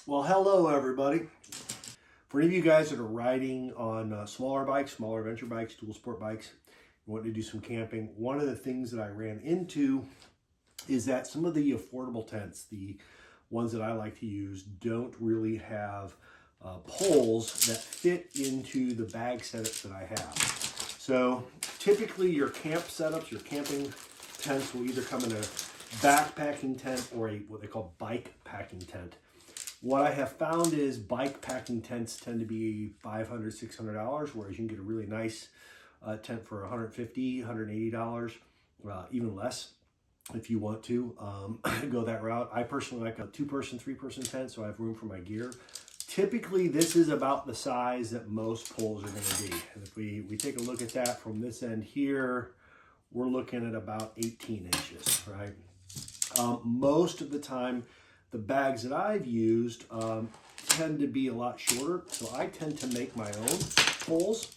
Well, hello everybody. For any of you guys that are riding on smaller bikes, smaller adventure bikes, dual sport bikes, you want to do some camping, one of the things that I ran into is that some of the affordable tents, the ones that I like to use, don't really have poles that fit into the bag setups that I have. So typically your camp setups, your camping tents will either come in a backpacking tent or what they call bike packing tent. What I have found is bike packing tents tend to be $500, $600, whereas you can get a really nice tent for $150, $180, even less if you want to go that route. I personally like a two-person, three-person tent, so I have room for my gear. Typically, this is about the size that most poles are going to be. And if we take a look at that from this end here, we're looking at about 18 inches, right? Most of the time, the bags that I've used tend to be a lot shorter, so I tend to make my own poles.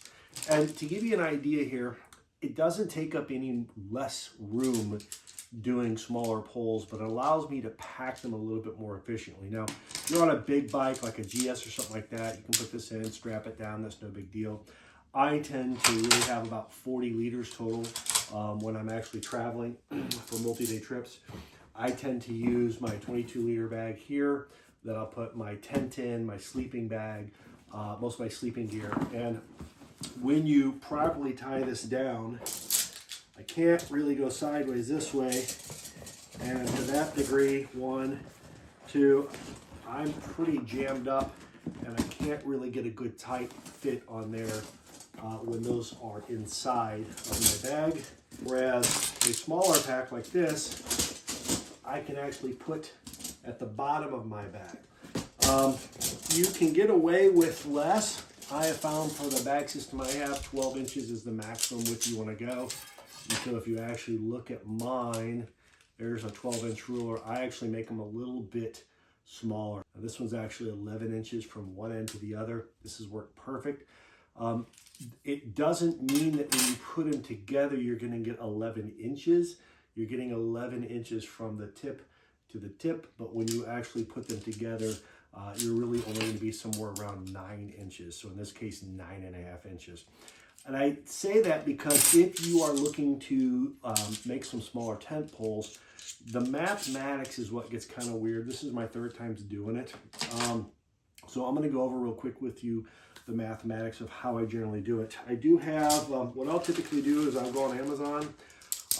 And to give you an idea here, it doesn't take up any less room doing smaller poles, but it allows me to pack them a little bit more efficiently. Now, if you're on a big bike like a GS or something like that, you can put this in, strap it down, that's no big deal. I tend to really have about 40 liters total when I'm actually traveling for multi-day trips. I tend to use my 22-liter bag here that I'll put my tent in, my sleeping bag, most of my sleeping gear. And when you properly tie this down, I can't really go sideways this way. And to that degree, 1, 2, I'm pretty jammed up and I can't really get a good tight fit on there when those are inside of my bag. Whereas a smaller pack like this, I can actually put at the bottom of my bag. You can get away with less. I have found for the bag system I have, 12 inches is the maximum width you want to go. And so if you actually look at mine, there's a 12-inch ruler. I actually make them a little bit smaller. Now, this one's actually 11 inches from one end to the other. This has worked perfect. It doesn't mean that when you put them together, you're going to get 11 inches. You're getting 11 inches from the tip to the tip, but when you actually put them together, you're really only going to be somewhere around 9 inches. So in this case, 9.5 inches. And I say that because if you are looking to make some smaller tent poles, the mathematics is what gets kind of weird. This is my third time doing it. So I'm going to go over real quick with you the mathematics of how I generally do it. I do have, what I'll typically do is I'll go on Amazon.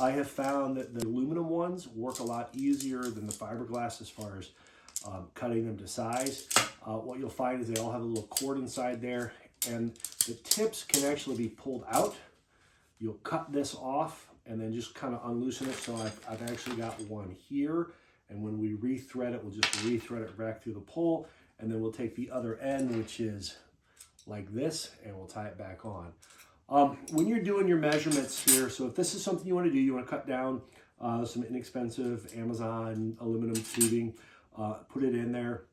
I have found that the aluminum ones work a lot easier than the fiberglass as far as cutting them to size. What you'll find is they all have a little cord inside there, and the tips can actually be pulled out. You'll cut this off and then just kind of unloosen it. So I've actually got one here, and when we rethread it, we'll just rethread it back through the pole, and then we'll take the other end, which is like this, and we'll tie it back on. When you're doing your measurements here, so if this is something you want to do, you want to cut down some inexpensive Amazon aluminum tubing, put it in there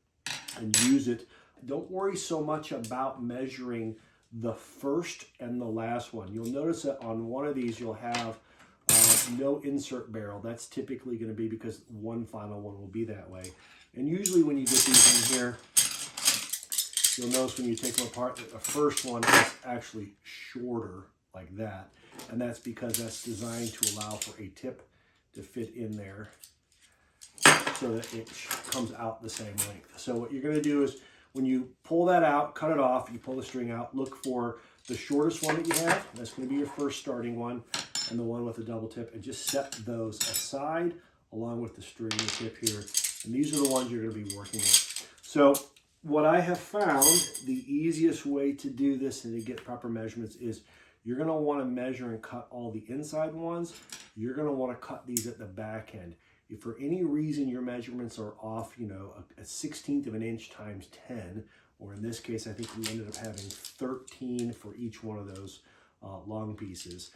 and use it. Don't worry so much about measuring the first and the last one. You'll notice that on one of these, you'll have no insert barrel. That's typically going to be because one final one will be that way. And usually when you get these in here, you'll notice when you take them apart that the first one is actually shorter like that. And that's because that's designed to allow for a tip to fit in there so that it comes out the same length. So what you're going to do is when you pull that out, cut it off, you pull the string out, look for the shortest one that you have. That's going to be your first starting one, and the one with the double tip, and just set those aside along with the string and the tip here. And these are the ones you're going to be working with. So what I have found, the easiest way to do this and to get proper measurements is you're going to want to measure and cut all the inside ones. You're going to want to cut these at the back end. If for any reason your measurements are off, you know, a 1/16 of an inch times 10, or in this case, I think we ended up having 13 for each one of those long pieces,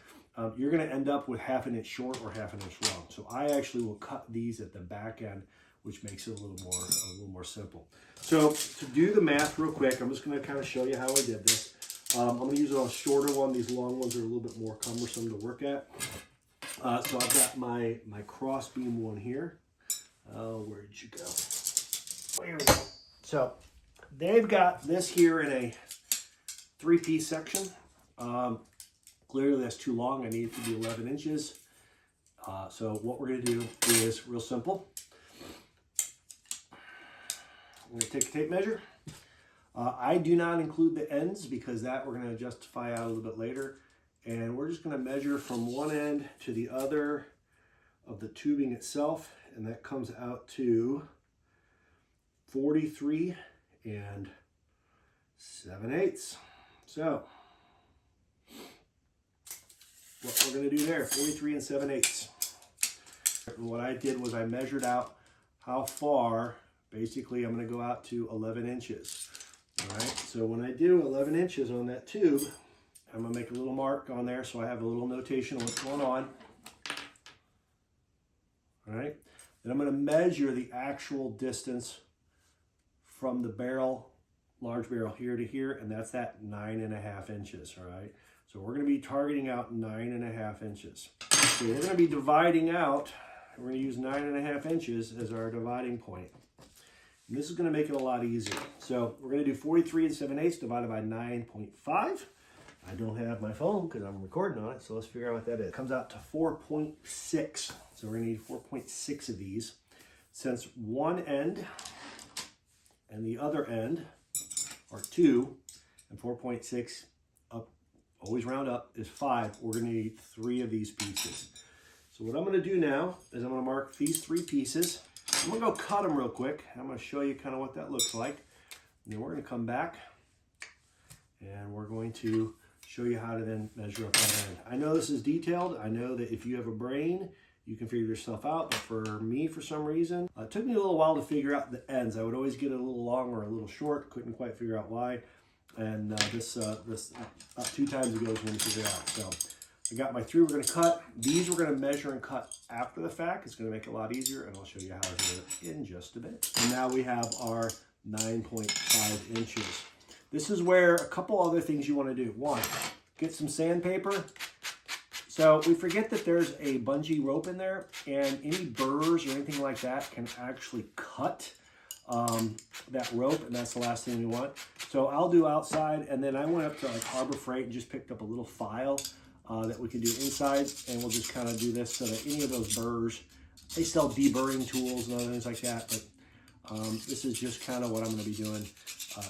you're going to end up with 1/2 inch short or 1/2 inch long. So I actually will cut these at the back end, which makes it a little more simple. So to do the math real quick, I'm just going to kind of show you how I did this. I'm going to use a shorter one. These long ones are a little bit more cumbersome to work at. So I've got my cross beam one here. Where did you go? There we go. So they've got this here in a 3-piece section. Clearly that's too long. I need it to be 11 inches. So what we're going to do is real simple. I'm going to take a tape measure. I do not include the ends because that we're going to justify out a little bit later. And we're just going to measure from one end to the other of the tubing itself. And that comes out to 43 7/8. So what we're going to do there, 43 7/8. What I did was I measured out how far. Basically, I'm going to go out to 11 inches. All right, so when I do 11 inches on that tube, I'm going to make a little mark on there so I have a little notation of what's going on. All right, then I'm going to measure the actual distance from the barrel, large barrel here to here, and that's at 9.5 inches. All right, so we're going to be targeting out 9.5 inches. So we're going to be dividing out, we're going to use 9.5 inches as our dividing point. And this is going to make it a lot easier. So we're going to do 43 7/8 divided by 9.5. I don't have my phone because I'm recording on it, so let's figure out what that is. It comes out to 4.6. So we're going to need 4.6 of these. Since one end and the other end are 2, and 4.6 up, always round up, is 5, we're going to need 3 of these pieces. So what I'm going to do now is I'm going to mark these 3 pieces. I'm going to go cut them real quick. I'm going to show you kind of what that looks like. And then we're going to come back and we're going to show you how to then measure up that end. I know this is detailed. I know that if you have a brain, you can figure yourself out. But for me, for some reason, it took me a little while to figure out the ends. I would always get it a little long or a little short. Couldn't quite figure out why. And this about 2 times ago is when we figured it out. So I got my 3 we're going to cut. These we're going to measure and cut after the fact. It's going to make it a lot easier, and I'll show you how to do it in just a bit. And now we have our 9.5 inches. This is where a couple other things you want to do. 1, get some sandpaper. So we forget that there's a bungee rope in there, and any burrs or anything like that can actually cut that rope, and that's the last thing we want. So I'll do outside, and then I went up to like Harbor Freight and just picked up a little file that we can do inside, and we'll just kind of do this so that any of those burrs, they sell deburring tools and other things like that, but this is just kind of what I'm going to be doing,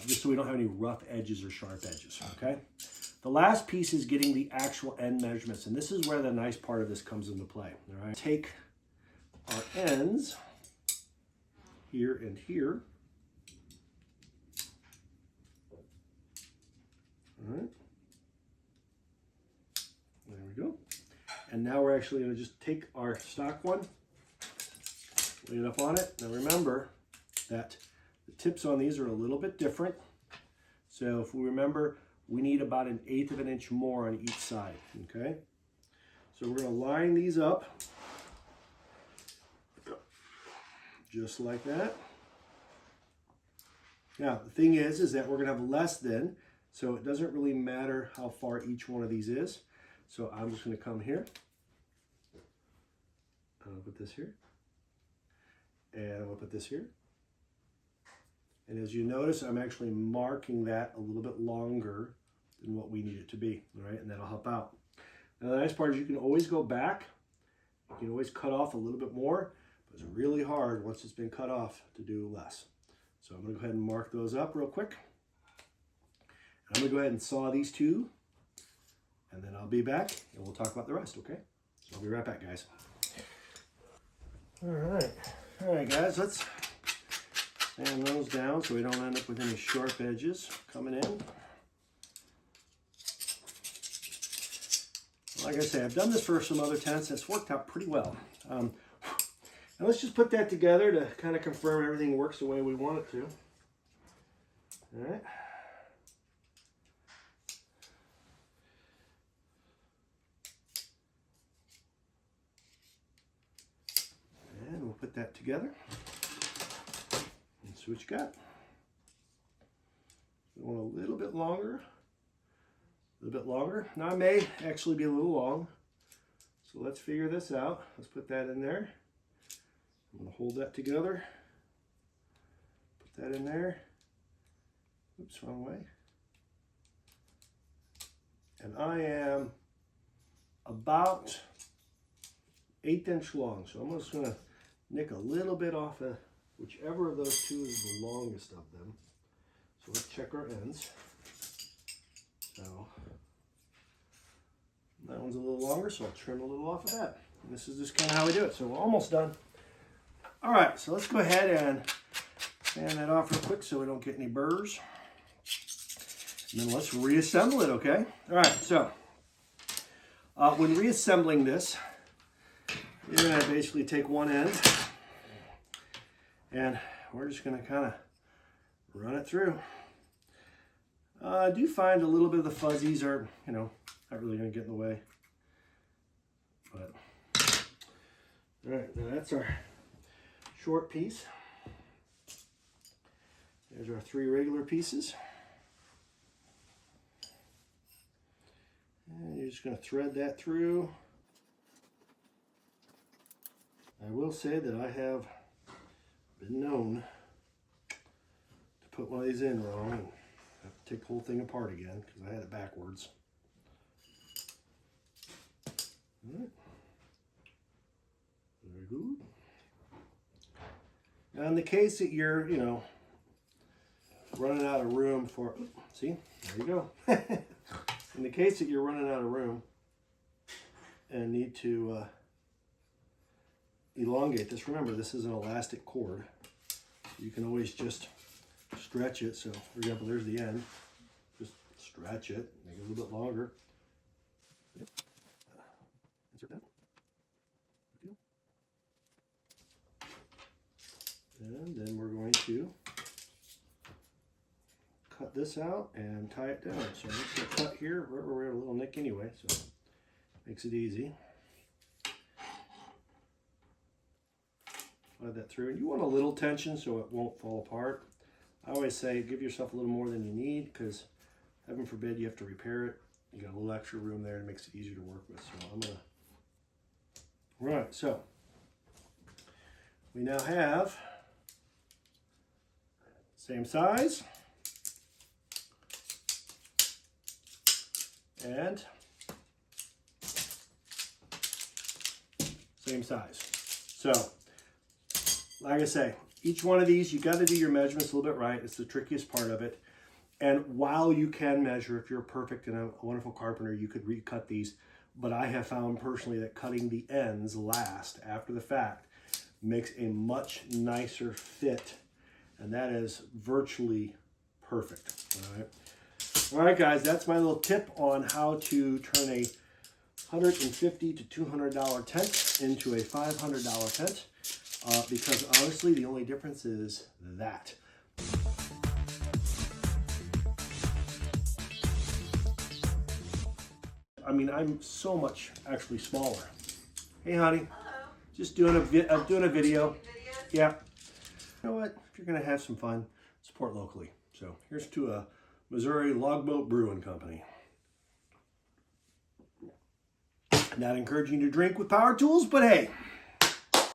just so we don't have any rough edges or sharp edges, okay? The last piece is getting the actual end measurements, and this is where the nice part of this comes into play, all right? Take our ends here and here, all right? There we go. And now we're actually going to just take our stock one, lay it up on it. Now remember that the tips on these are a little bit different. So if we remember, we need about 1/8 of an inch more on each side, okay? So we're going to line these up just like that. Now the thing is that we're going to have less than, so it doesn't really matter how far each one of these is. So I'm just going to come here. I'm going to put this here. And I'm going to put this here. And as you notice, I'm actually marking that a little bit longer than what we need it to be. All right, and that'll help out. Now the nice part is you can always go back. You can always cut off a little bit more. But it's really hard once it's been cut off to do less. So I'm going to go ahead and mark those up real quick. And I'm going to go ahead and saw these 2. And then I'll be back and we'll talk about the rest, okay? So I'll be right back, guys. All right, guys, let's sand those down so we don't end up with any sharp edges coming in. Like I say, I've done this for some other tents. It's worked out pretty well. And let's just put that together to kind of confirm everything works the way we want it to. All right. And we'll put that together and see what you got. We want a little bit longer. A little bit longer. Now I may actually be a little long. So let's figure this out. Let's put that in there. I'm going to hold that together. Put that in there. Oops, wrong way. And I am about 1/8 inch long. So I'm just gonna nick a little bit off of whichever of those two is the longest of them. So let's check our ends. So that one's a little longer, so I'll trim a little off of that. And this is just kind of how we do it. So we're almost done. All right, so let's go ahead and sand that off real quick so we don't get any burrs. And then let's reassemble it, okay? All right, so when reassembling this, you're gonna basically take one end and we're just gonna kind of run it through. I do find a little bit of the fuzzies are, you know, not really gonna get in the way. But, all right, now that's our short piece. There's our 3 regular pieces. And you're just going to thread that through. I will say that I have been known to put one of these in wrong and have to take the whole thing apart again because I had it backwards. All right. Very good. Now in the case that you're, you know, running out of room for, see, there you go. In the case that you're running out of room and need to elongate this, remember this is an elastic cord. You can always just stretch it. So for example, there's the end. Just stretch it, make it a little bit longer. Yep. Insert that. And then we're going to cut this out and tie it down. So I'm just going to cut here. We're at a little nick anyway, so makes it easy. Slide that through. And you want a little tension so it won't fall apart. I always say give yourself a little more than you need because heaven forbid you have to repair it. You got a little extra room there. It makes it easier to work with. So I'm going to... Right, so we now have same size and same size. So, like I say, each one of these, you got to do your measurements a little bit right. It's the trickiest part of it. And while you can measure, if you're perfect and a wonderful carpenter, you could recut these. But I have found personally that cutting the ends last after the fact makes a much nicer fit. And that is virtually perfect. All right. All right, guys, that's my little tip on how to turn a $150 to $200 tent into a $500 tent. Because honestly, the only difference is that. I mean, I'm so much actually smaller. Hey, honey. Hello. Just doing a video. Yeah. You know what? If you're gonna have some fun, support locally. So here's to a Missouri Logboat Brewing Company. Not encouraging you to drink with power tools, but hey,